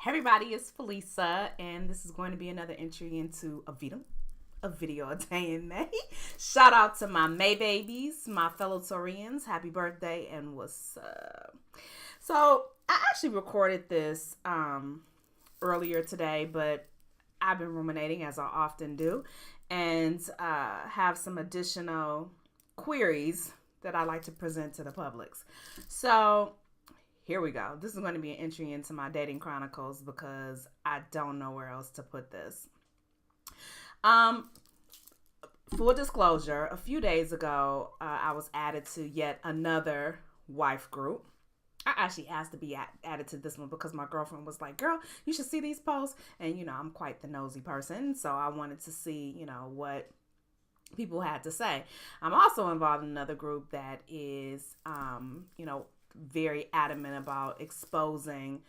Everybody, it's Felisa, and this is going to be another entry into AvADIM, a video a day in May. Shout out to my May babies, my fellow Taurians. Happy birthday, and what's up? So, I actually recorded this earlier today, but I've been ruminating, as I often do, and have some additional queries that I like to present to the publics. So, here we go. This is going to be an entry into my dating chronicles because I don't know where else to put this. Full disclosure, a few days ago, I was added to yet another wife group. I actually asked to be added to this one because my girlfriend was like, girl, you should see these posts. And, I'm quite the nosy person. So I wanted to see, what people had to say. I'm also involved in another group that is, very adamant about exposing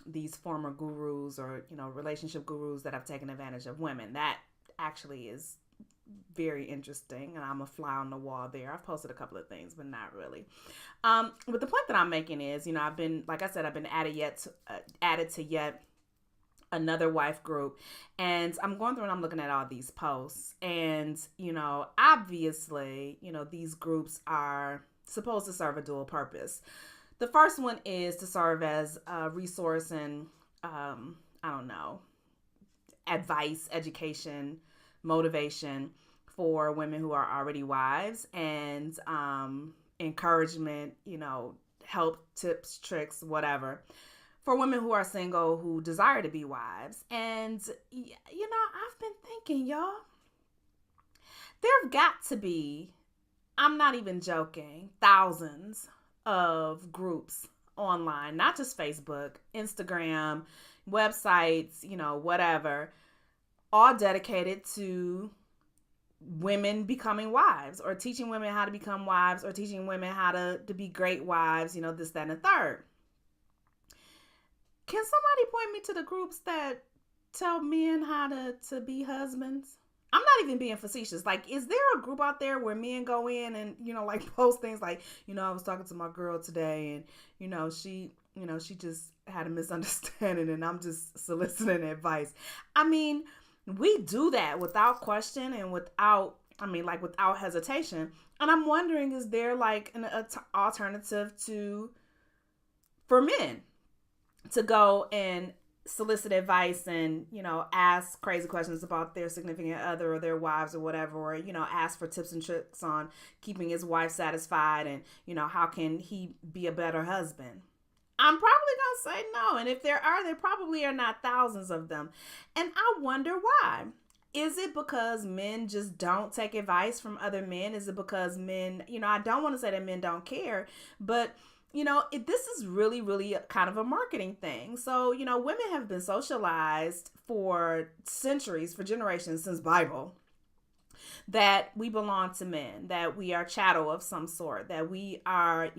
these former gurus or relationship gurus that have taken advantage of women. That actually is very interesting, and I'm a fly on the wall there. I've posted a couple of things, but not really. But the point that I'm making is, I've been added to yet another wife group, and I'm going through and I'm looking at all these posts, and obviously these groups are supposed to serve a dual purpose. The first one is to serve as a resource and advice, education, motivation for women who are already wives, and encouragement, help, tips, tricks, whatever, for women who are single who desire to be wives. And I've been thinking, y'all, there've got to be, I'm not even joking, thousands of groups online, not just Facebook, Instagram, websites, whatever, all dedicated to women becoming wives, or teaching women how to become wives, or teaching women how to be great wives, this, that, and the third. Can somebody point me to the groups that tell men how to be husbands? I'm not even being facetious. Like, is there a group out there where men go in and, post things like, I was talking to my girl today and, she just had a misunderstanding and I'm just soliciting advice. I mean, we do that without question and without hesitation. And I'm wondering, is there like an alternative for men to go and solicit advice and, ask crazy questions about their significant other or their wives or whatever, or, ask for tips and tricks on keeping his wife satisfied and, how can he be a better husband? I'm probably going to say no. And if there probably are not thousands of them. And I wonder why. Is it because men just don't take advice from other men? Is it because men, I don't want to say that men don't care, but this is really, really kind of a marketing thing. So, women have been socialized for centuries, for generations, since Bible, that we belong to men, that we are chattel of some sort, that we are,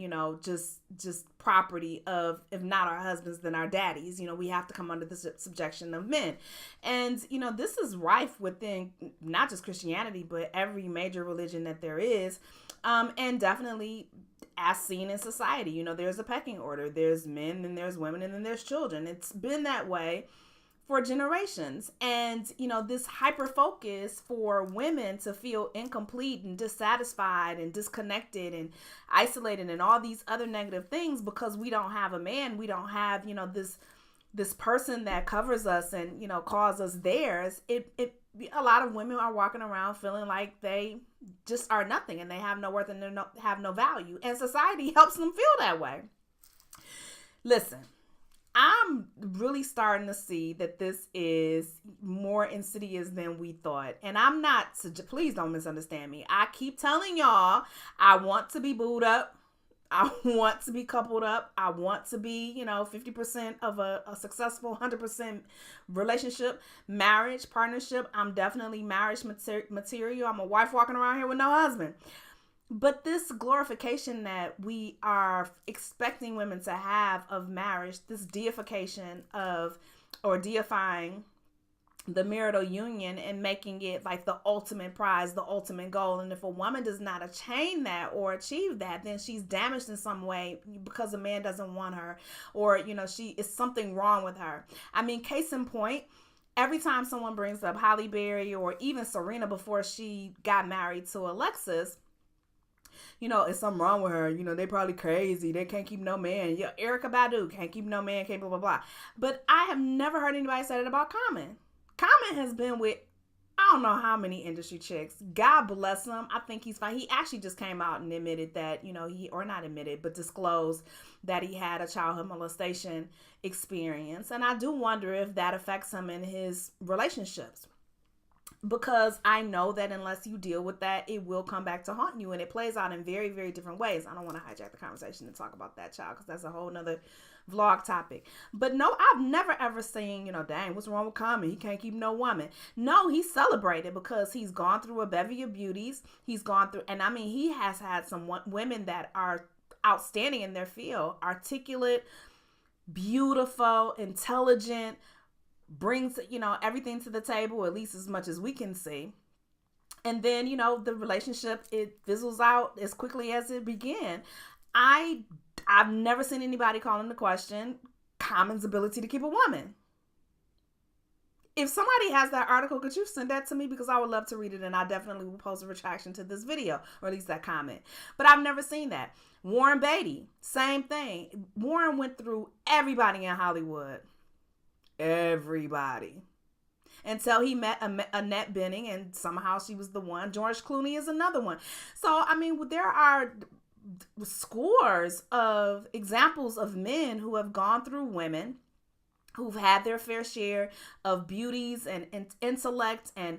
just property of, if not our husbands, then our daddies. We have to come under the subjection of men. And, this is rife within not just Christianity, but every major religion that there is. And definitely as seen in society, there's a pecking order. There's men, and there's women, and then there's children. It's been that way for generations. And, this hyper focus for women to feel incomplete and dissatisfied and disconnected and isolated and all these other negative things because we don't have a man. We don't have, this person that covers us and, calls us theirs. A lot of women are walking around feeling like they just are nothing and they have no worth and they have no value. And society helps them feel that way. Listen, I'm really starting to see that this is more insidious than we thought. And I'm not, please don't misunderstand me. I keep telling y'all, I want to be booed up. I want to be coupled up. I want to be, 50% of a successful 100% relationship, marriage, partnership. I'm definitely marriage material. I'm a wife walking around here with no husband. But this glorification that we are expecting women to have of marriage, this deification of, or deifying the marital union and making it like the ultimate prize, the ultimate goal. And if a woman does not attain that or achieve that, then she's damaged in some way because a man doesn't want her, or, she is something wrong with her. I mean, case in point, every time someone brings up Halle Berry or even Serena before she got married to Alexis, is something wrong with her. They probably crazy. They can't keep no man. Yeah, Erykah Badu can't keep no man, can't blah, blah, blah. But I have never heard anybody say that about Common. Common has been with, I don't know how many industry chicks. God bless him. I think he's fine. He actually just came out and admitted that, but disclosed that he had a childhood molestation experience. And I do wonder if that affects him in his relationships. Because I know that unless you deal with that, it will come back to haunt you. And it plays out in very, very different ways. I don't want to hijack the conversation and talk about that child, because that's a whole nother vlog topic. But no, I've never ever seen, dang, what's wrong with Common? He can't keep no woman. No, he's celebrated because he's gone through a bevy of beauties. He's gone through, and I mean, he has had some women that are outstanding in their field, articulate, beautiful, intelligent, brings, everything to the table, at least as much as we can see. And then, the relationship, it fizzles out as quickly as it began. I've never seen anybody call into question Common's ability to keep a woman. If somebody has that article, could you send that to me? Because I would love to read it, and I definitely will post a retraction to this video, or at least that comment. But I've never seen that. Warren Beatty, same thing. Warren went through everybody in Hollywood. Everybody. Until he met Annette Bening, and somehow she was the one. George Clooney is another one. So, I mean, there are scores of examples of men who have gone through women, who've had their fair share of beauties and intellect and,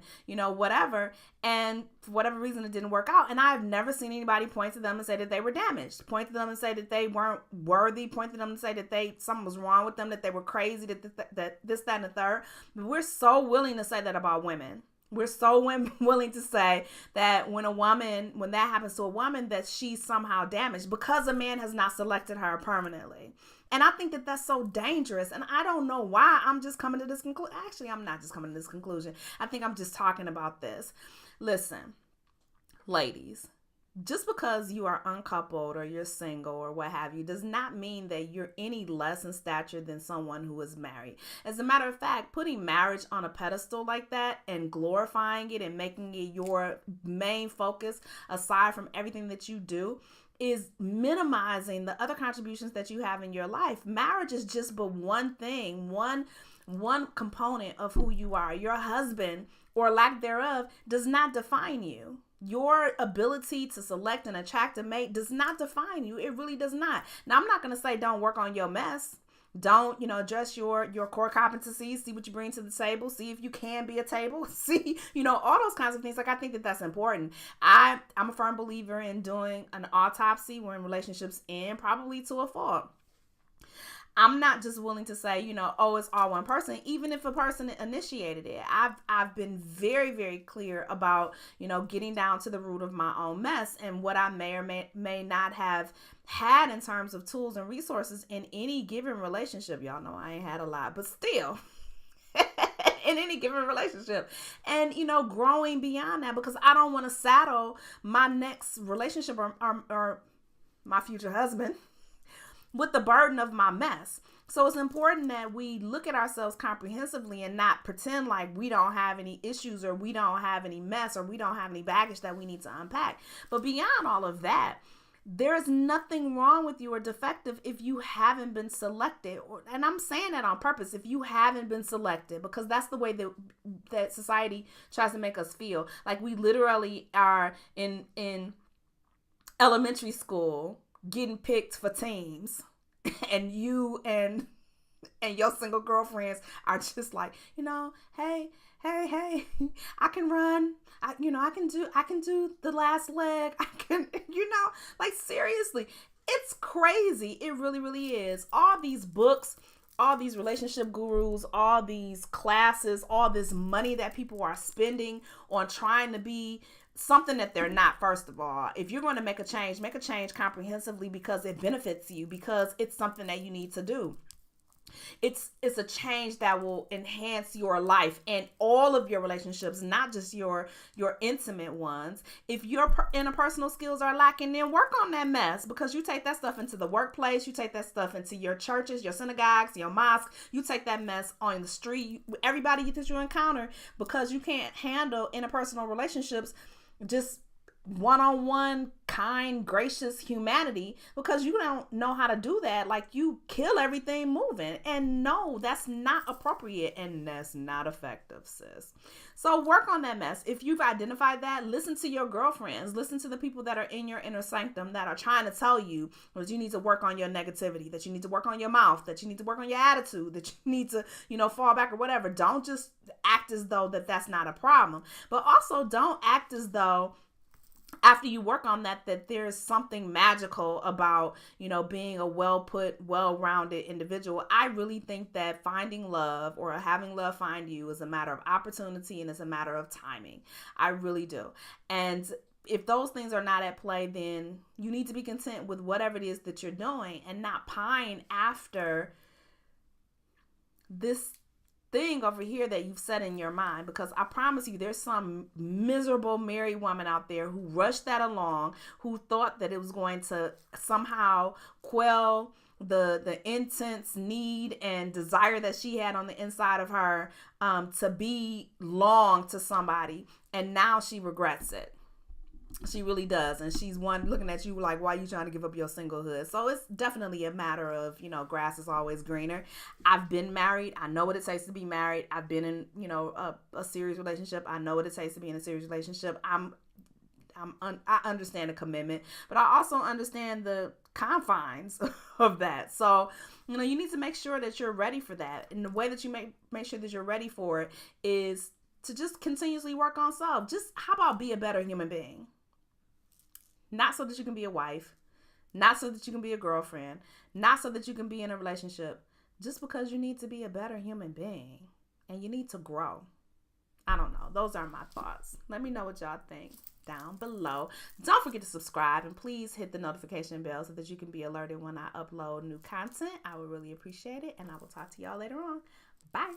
whatever. And for whatever reason, it didn't work out. And I've never seen anybody point to them and say that they were damaged. Point to them and say that they weren't worthy. Point to them and say that something was wrong with them, that they were crazy, that this, that, and the third. But we're so willing to say that about women. We're so willing to say that when that happens to a woman, that she's somehow damaged because a man has not selected her permanently. And I think that that's so dangerous. And I don't know why I'm just coming to this conclusion. Actually, I'm not just coming to this conclusion. I think I'm just talking about this. Listen, ladies, just because you are uncoupled or you're single or what have you does not mean that you're any less in stature than someone who is married. As a matter of fact, putting marriage on a pedestal like that and glorifying it and making it your main focus aside from everything that you do is minimizing the other contributions that you have in your life. Marriage is just but one thing, one component of who you are. Your husband, or lack thereof, does not define you. Your ability to select and attract a mate does not define you. It really does not. Now, I'm not going to say don't work on your mess. Don't, address your core competencies, see what you bring to the table, see if you can be a table, see, all those kinds of things. Like, I think that that's important. I'm a firm believer in doing an autopsy when relationships end, probably to a fault. I'm not just willing to say, it's all one person, even if a person initiated it. I've been very, very clear about, getting down to the root of my own mess and what I may or may not have had in terms of tools and resources in any given relationship. Y'all know I ain't had a lot, but still. In any given relationship, and growing beyond that, because I don't want to saddle my next relationship or my future husband with the burden of my mess. So it's important that we look at ourselves comprehensively and not pretend like we don't have any issues or we don't have any mess or we don't have any baggage that we need to unpack. But beyond all of that, there is nothing wrong with you or defective if you haven't been selected. And I'm saying that on purpose, if you haven't been selected, because that's the way that society tries to make us feel. Like we literally are in elementary school getting picked for teams, and you and your single girlfriends are just like, hey, I can run. I can do the last leg. I can, like seriously, it's crazy. It really, really is. All these books, all these relationship gurus, all these classes, all this money that people are spending on trying to be something that they're not. First of all, if you're going to make a change comprehensively because it benefits you, because it's something that you need to do. It's a change that will enhance your life and all of your relationships, not just your intimate ones. If your interpersonal skills are lacking, then work on that mess, because you take that stuff into the workplace, you take that stuff into your churches, your synagogues, your mosques, you take that mess on the street, everybody that you encounter, because you can't handle interpersonal relationships just one-on-one kind gracious humanity, because you don't know how to do that. Like, you kill everything moving, and no, that's not appropriate and that's not effective, sis. So work on that mess. If you've identified that, listen to your girlfriends, listen to the people that are in your inner sanctum that are trying to tell you that you need to work on your negativity, that you need to work on your mouth, that you need to work on your attitude, that you need to, fall back or whatever. Don't just act as though that's not a problem, but also don't act as though after you work on that there's something magical about, being a well-rounded individual. I really think that finding love, or having love find you, is a matter of opportunity and it's a matter of timing. I really do. And if those things are not at play, then you need to be content with whatever it is that you're doing and not pine after this thing over here that you've set in your mind. Because I promise you, there's some miserable married woman out there who rushed that along, who thought that it was going to somehow quell the intense need and desire that she had on the inside of her, to be long to somebody, and now she regrets it. She really does. And she's one looking at you like, why are you trying to give up your singlehood? So it's definitely a matter of, grass is always greener. I've been married. I know what it takes to be married. I've been in, a serious relationship. I know what it takes to be in a serious relationship. I understand the commitment, but I also understand the confines of that. So, you need to make sure that you're ready for that. And the way that you make sure that you're ready for it is to just continuously work on self. Just, how about be a better human being? Not so that you can be a wife, not so that you can be a girlfriend, not so that you can be in a relationship, just because you need to be a better human being and you need to grow. I don't know. Those are my thoughts. Let me know what y'all think down below. Don't forget to subscribe, and please hit the notification bell so that you can be alerted when I upload new content. I would really appreciate it, and I will talk to y'all later on. Bye.